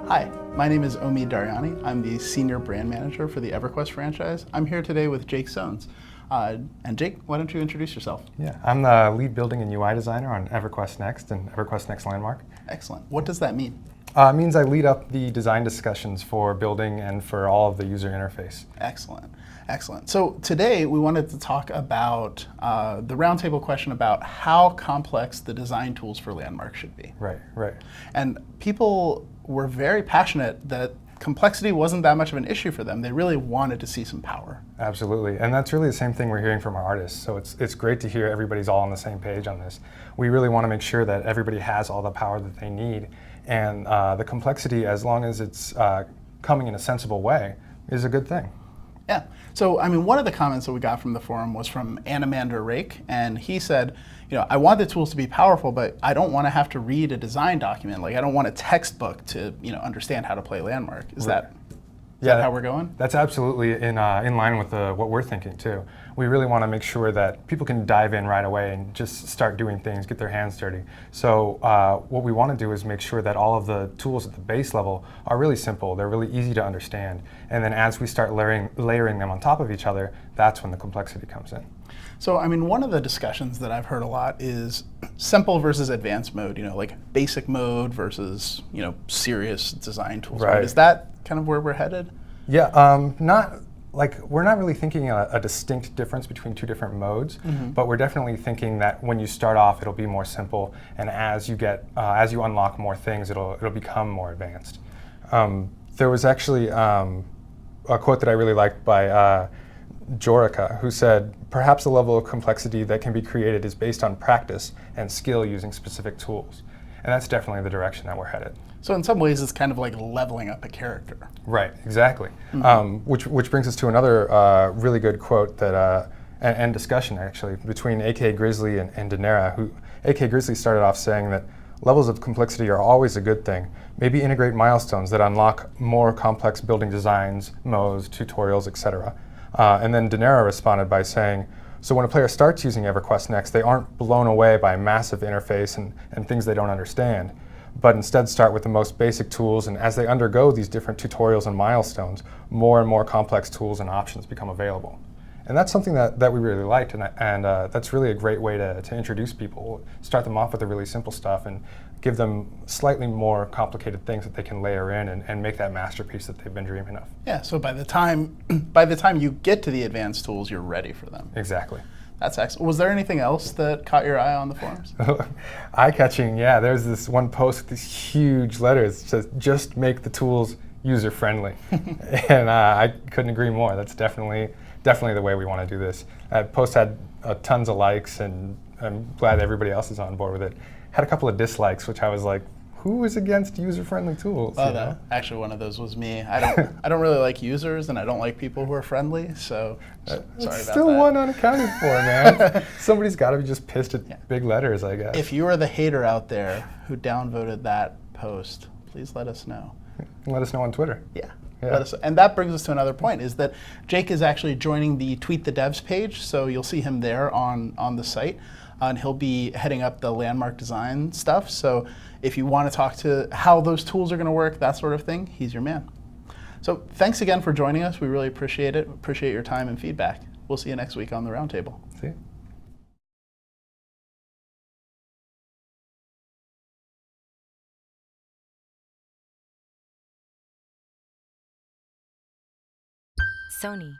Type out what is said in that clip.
Hi, my name is Omid Daryani. I'm the Senior Brand Manager for the Everquest franchise. I'm here today with Jake Sones. And Jake, why don't you introduce yourself? Yeah, I'm the lead building and UI designer on Everquest Next and Everquest Next Landmark. Excellent. What does that mean? It means I lead up the design discussions for building and for all of the user interface. Excellent. Excellent. So today we wanted to talk about the roundtable question about how complex the design tools for Landmark should be. Right, right. And people were very passionate that complexity wasn't that much of an issue for them. They really wanted to see some power. Absolutely, and that's really the same thing we're hearing from our artists. So it's great to hear everybody's all on the same page on this. We really want to make sure that everybody has all the power that they need, and the complexity, as long as it's coming in a sensible way, is a good thing. Yeah. So, I mean, one of the comments that we got from the forum was from Animander Rake, and he said, you know, I want the tools to be powerful, but I don't want to have to read a design document. Like, I don't want a textbook to, you know, understand how to play Landmark. Is that how we're going? That's absolutely in line with what we're thinking too. We really want to make sure that people can dive in right away and just start doing things, get their hands dirty. So what we want to do is make sure that all of the tools at the base level are really simple, they're really easy to understand. And then as we start layering them on top of each other, that's when the complexity comes in. So, I mean, one of the discussions that I've heard a lot is simple versus advanced mode, you know, like basic mode versus, you know, serious design tools. Right. Is that kind of where we're headed? Yeah, we're not really thinking a distinct difference between two different modes, but we're definitely thinking that when you start off, it'll be more simple, and as you unlock more things, it'll become more advanced. There was actually a quote that I really liked by Jorica, who said, "Perhaps the level of complexity that can be created is based on practice and skill using specific tools." And that's definitely the direction that we're headed. So in some ways, it's kind of like leveling up a character. Right, exactly. Which brings us to another really good quote that and discussion actually between A.K. Grizzly and Danera, who A.K. Grizzly started off saying that levels of complexity are always a good thing. Maybe integrate milestones that unlock more complex building designs, modes, tutorials, etc. And then Danera responded by saying, so when a player starts using Everquest Next, they aren't blown away by a massive interface and things they don't understand, but instead start with the most basic tools, and as they undergo these different tutorials and milestones, more and more complex tools and options become available. And that's something that we really liked, and that's really a great way to introduce people. Start them off with the really simple stuff and give them slightly more complicated things that they can layer in and make that masterpiece that they've been dreaming of. Yeah, so by the time you get to the advanced tools, you're ready for them. Exactly. That's excellent. Was there anything else that caught your eye on the forums? Eye-catching, yeah. There's this one post with these huge letters that says, "Just make the tools user-friendly." And I couldn't agree more. That's definitely the way we want to do this. That post had tons of likes, and I'm glad everybody else is on board with it. Had a couple of dislikes, which I was like, who is against user-friendly tools? Oh, no. Actually, one of those was me. I don't really like users, and I don't like people who are friendly. So sorry about that. Still one unaccounted for, man. Somebody's got to be just pissed at big letters, I guess. If you are the hater out there who downvoted that post, please let us know. Let us know on Twitter. Yeah. And that brings us to another point, is that Jake is actually joining the Tweet the Devs page, so you'll see him there on the site, and he'll be heading up the Landmark design stuff. So if you want to talk to how those tools are going to work, that sort of thing, he's your man. So thanks again for joining us. We really appreciate it. Appreciate your time and feedback. We'll see you next week on the Roundtable. See you. Sony.